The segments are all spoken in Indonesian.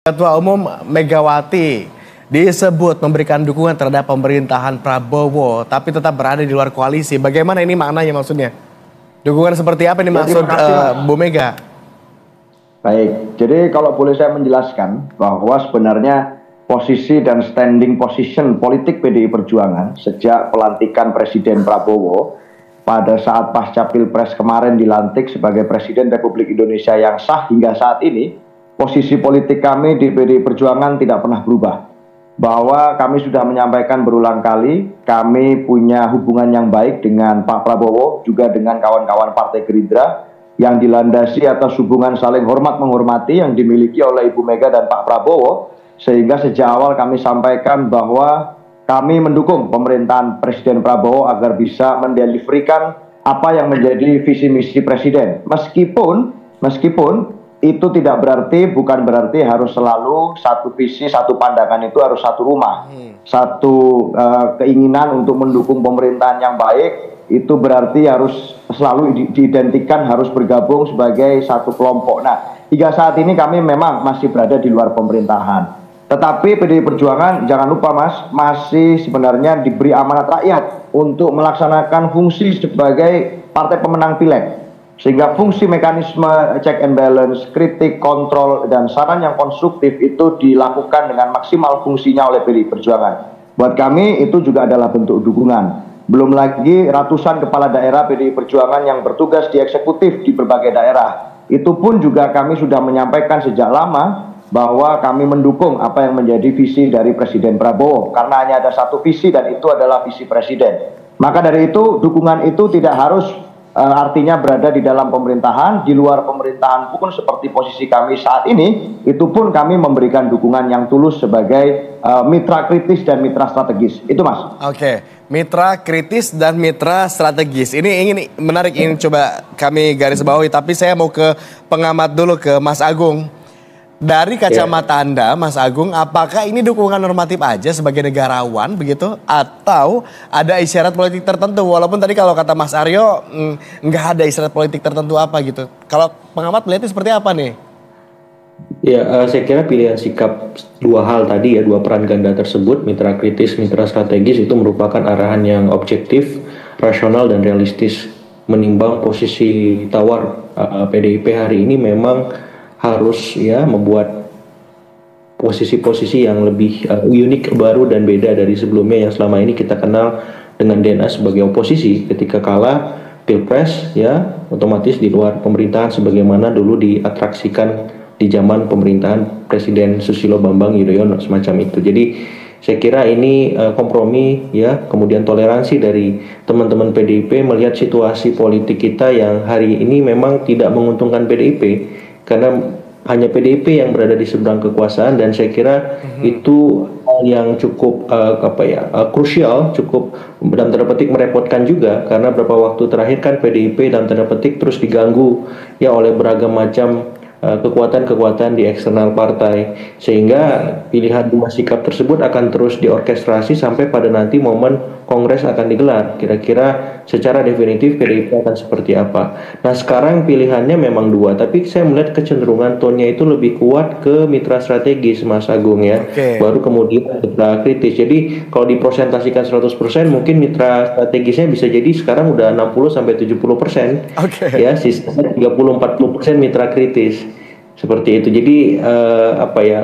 Ketua Umum Megawati disebut memberikan dukungan terhadap pemerintahan Prabowo, tapi tetap berada di luar koalisi. Bagaimana ini maknanya maksudnya? Dukungan seperti apa ini maksud Bu Mega? Baik, jadi kalau boleh saya menjelaskan bahwa sebenarnya posisi dan standing position politik PDI Perjuangan sejak pelantikan Presiden Prabowo pada saat pasca Pilpres kemarin dilantik sebagai Presiden Republik Indonesia yang sah hingga saat ini, posisi politik kami di PDI Perjuangan tidak pernah berubah. Bahwa kami sudah menyampaikan berulang kali, kami punya hubungan yang baik dengan Pak Prabowo, juga dengan kawan-kawan Partai Gerindra, yang dilandasi atas hubungan saling hormat menghormati yang dimiliki oleh Ibu Mega dan Pak Prabowo, sehingga sejak awal kami sampaikan bahwa kami mendukung pemerintahan Presiden Prabowo agar bisa mendeliverkan apa yang menjadi visi misi Presiden. Meskipun itu tidak berarti, bukan berarti harus selalu satu visi, satu pandangan itu harus satu rumah. Satu keinginan untuk mendukung pemerintahan yang baik, itu berarti harus selalu diidentikan harus bergabung sebagai satu kelompok. Nah, hingga saat ini kami memang masih berada di luar pemerintahan. Tetapi PDI Perjuangan, jangan lupa Mas, masih sebenarnya diberi amanat rakyat untuk melaksanakan fungsi sebagai partai pemenang pileg. Sehingga fungsi mekanisme check and balance, kritik, kontrol, dan saran yang konstruktif itu dilakukan dengan maksimal fungsinya oleh PDI Perjuangan. Buat kami itu juga adalah bentuk dukungan. Belum lagi ratusan kepala daerah PDI Perjuangan yang bertugas di eksekutif di berbagai daerah. Itu pun juga kami sudah menyampaikan sejak lama bahwa kami mendukung apa yang menjadi visi dari Presiden Prabowo. Karena hanya ada satu visi dan itu adalah visi Presiden. Maka dari itu dukungan itu tidak harus artinya berada di dalam pemerintahan, di luar pemerintahan pun seperti posisi kami saat ini, itu pun kami memberikan dukungan yang tulus sebagai mitra kritis dan mitra strategis. Itu Mas. Oke, mitra kritis dan mitra strategis. Ini menarik, ini coba kami garis bawahi, tapi saya mau ke pengamat dulu, ke Mas Agung. Dari kacamata Anda, Mas Agung, apakah ini dukungan normatif aja sebagai negarawan begitu? Atau ada isyarat politik tertentu? Walaupun tadi kalau kata Mas Aryo, nggak ada isyarat politik tertentu apa gitu. Kalau pengamat melihatnya seperti apa nih? Ya, saya kira pilihan sikap dua hal tadi ya, dua peran ganda tersebut, mitra kritis, mitra strategis, itu merupakan arahan yang objektif, rasional, dan realistis. Menimbang posisi tawar PDIP hari ini memang harus ya membuat posisi-posisi yang lebih unik, baru dan beda dari sebelumnya yang selama ini kita kenal dengan DNA sebagai oposisi. Ketika kalah Pilpres ya otomatis di luar pemerintahan sebagaimana dulu diatraksikan di zaman pemerintahan Presiden Susilo Bambang Yudhoyono, semacam itu. Jadi saya kira ini kompromi ya, kemudian toleransi dari teman-teman PDIP melihat situasi politik kita yang hari ini memang tidak menguntungkan PDIP. Karena hanya PDIP yang berada di seberang kekuasaan, dan saya kira itu yang cukup krusial, cukup dalam tanda petik merepotkan juga, karena beberapa waktu terakhir kan PDIP dalam tanda petik terus diganggu ya oleh beragam macam kekuatan-kekuatan di eksternal partai, sehingga pilihan dua sikap tersebut akan terus diorkestrasi sampai pada nanti momen kongres akan digelar. Kira-kira secara definitif PDIP akan seperti apa. Nah sekarang pilihannya memang dua, tapi saya melihat kecenderungan tone-nya itu lebih kuat ke mitra strategis, Mas Agung ya. Baru kemudian mitra kritis. Jadi kalau dipresentasikan 100% mungkin mitra strategisnya bisa jadi sekarang udah 60-70%. Ya, sisanya 30-40% mitra kritis. Seperti itu. Jadi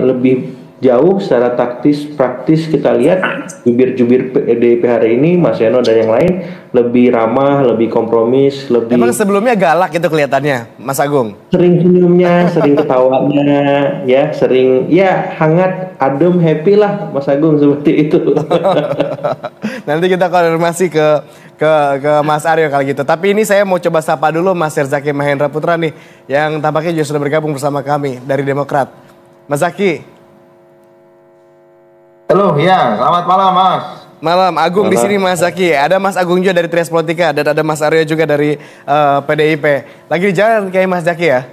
lebih jauh secara taktis praktis kita lihat jubir-jubir PDIP hari ini, Mas Yano dan yang lain, lebih ramah, lebih kompromis, lebih. Emang sebelumnya galak itu kelihatannya, Mas Agung? Sering senyumnya, sering ketawanya, ya, sering ya hangat, adem, happy lah, Mas Agung, seperti itu. Nanti kita konfirmasi ke Mas Aryo kali gitu. Tapi ini saya mau coba sapa dulu Mas Herzaki Mahendra Putra nih, yang tampaknya juga sudah bergabung bersama kami dari Demokrat. Mas Zaki. Halo, ya, selamat malam Mas. Malam, Agung di sini Mas Zaki. Ada Mas Agung juga dari Trias Politika dan ada Mas Aryo juga dari PDIP. Lagi di jalan kayak Mas Zaki ya?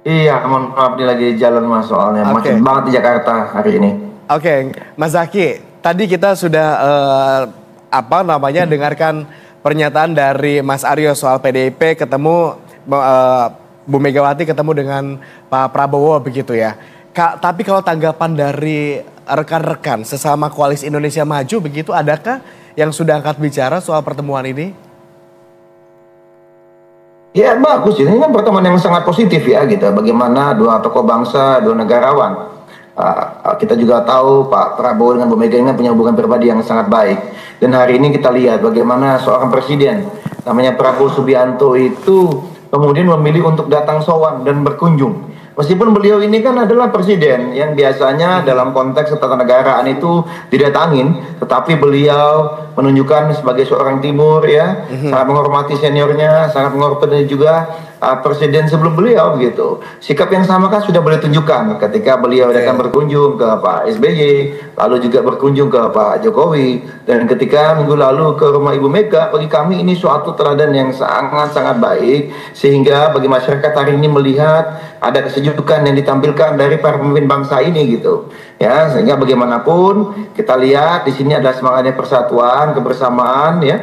Iya, mohon maaf lagi di jalan Mas, soalnya macet banget di Jakarta hari ini. Oke, Mas Zaki, tadi kita sudah dengarkan pernyataan dari Mas Aryo soal PDIP ketemu Bu Megawati ketemu dengan Pak Prabowo begitu ya. Tapi kalau tanggapan dari rekan-rekan sesama Koalisi Indonesia Maju begitu, adakah yang sudah angkat bicara soal pertemuan ini? Ya bagus, ini kan pertemuan yang sangat positif ya gitu. Bagaimana dua tokoh bangsa, dua negarawan. Kita juga tahu Pak Prabowo dengan Bu Mega ini punya hubungan pribadi yang sangat baik. Dan hari ini kita lihat bagaimana seorang presiden namanya Prabowo Subianto itu kemudian memilih untuk datang sowan dan berkunjung. Meskipun beliau ini kan adalah presiden yang biasanya dalam konteks ketatanegaraan itu didatangin, tetapi beliau menunjukkan sebagai seorang timur ya, sangat menghormati seniornya, sangat menghormati juga presiden sebelum beliau gitu. Sikap yang sama kan sudah boleh tunjukkan ketika beliau datang berkunjung ke Pak SBY, lalu juga berkunjung ke Pak Jokowi, dan ketika minggu lalu ke rumah Ibu Mega. Bagi kami ini suatu teladan yang sangat-sangat baik, sehingga bagi masyarakat hari ini melihat ada kesejukan yang ditampilkan dari para pemimpin bangsa ini gitu. Ya, sehingga bagaimanapun kita lihat di sini ada semangatnya persatuan, kebersamaan ya.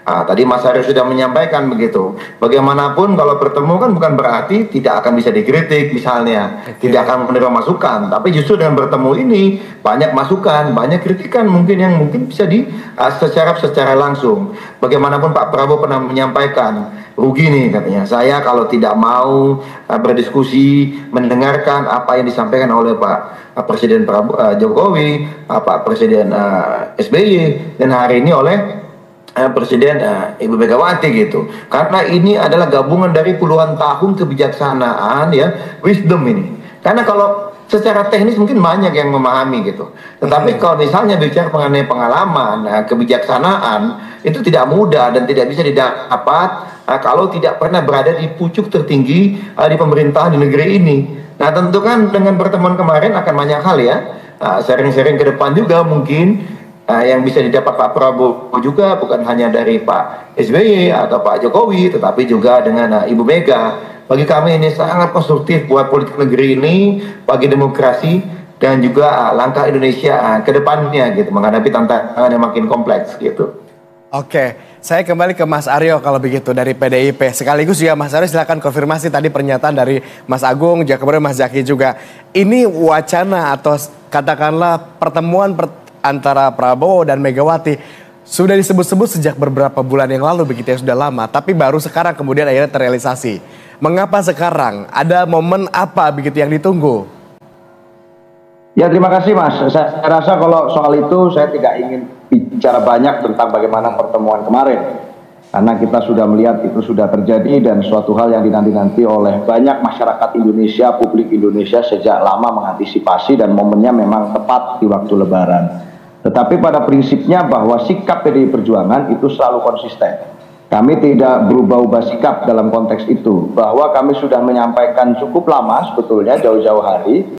Tadi Mas Aryo sudah menyampaikan begitu. Bagaimanapun kalau bertemu kan bukan berarti tidak akan bisa dikritik misalnya, tidak akan menerima masukan. Tapi justru dengan bertemu ini banyak masukan, banyak kritikan mungkin yang mungkin bisa secara langsung. Bagaimanapun Pak Prabowo pernah menyampaikan, rugi nih katanya, saya kalau tidak mau berdiskusi, mendengarkan apa yang disampaikan oleh Pak Presiden Jokowi, Pak Presiden SBY, dan hari ini oleh Presiden Ibu Megawati gitu. Karena ini adalah gabungan dari puluhan tahun kebijaksanaan ya, wisdom ini. Karena kalau secara teknis mungkin banyak yang memahami gitu. Tetapi kalau misalnya bicara mengenai pengalaman, kebijaksanaan, itu tidak mudah dan tidak bisa didapat kalau tidak pernah berada di pucuk tertinggi di pemerintahan di negeri ini. Nah tentu kan dengan pertemuan kemarin akan banyak hal ya, sharing-sharing ke depan juga mungkin yang bisa didapat Pak Prabowo juga bukan hanya dari Pak SBY atau Pak Jokowi, tetapi juga dengan Ibu Mega. Bagi kami ini sangat konstruktif buat politik negeri ini, bagi demokrasi, dan juga langkah Indonesia ke depannya gitu, menghadapi tantangan yang makin kompleks gitu. Oke, saya kembali ke Mas Aryo kalau begitu dari PDIP. Sekaligus juga Mas Aryo silakan konfirmasi tadi pernyataan dari Mas Agung, kemudian Mas Zaky juga. Ini wacana atau katakanlah pertemuan antara Prabowo dan Megawati sudah disebut-sebut sejak beberapa bulan yang lalu begitu ya, sudah lama. Tapi baru sekarang kemudian akhirnya terrealisasi. Mengapa sekarang? Ada momen apa begitu yang ditunggu? Ya terima kasih Mas. Saya rasa kalau soal itu saya tidak ingin bicara banyak tentang bagaimana pertemuan kemarin. Karena kita sudah melihat itu sudah terjadi dan suatu hal yang dinanti-nanti oleh banyak masyarakat Indonesia, publik Indonesia sejak lama mengantisipasi, dan momennya memang tepat di waktu Lebaran. Tetapi pada prinsipnya bahwa sikap PDI Perjuangan itu selalu konsisten. Kami tidak berubah-ubah sikap dalam konteks itu. Bahwa kami sudah menyampaikan cukup lama sebetulnya jauh-jauh hari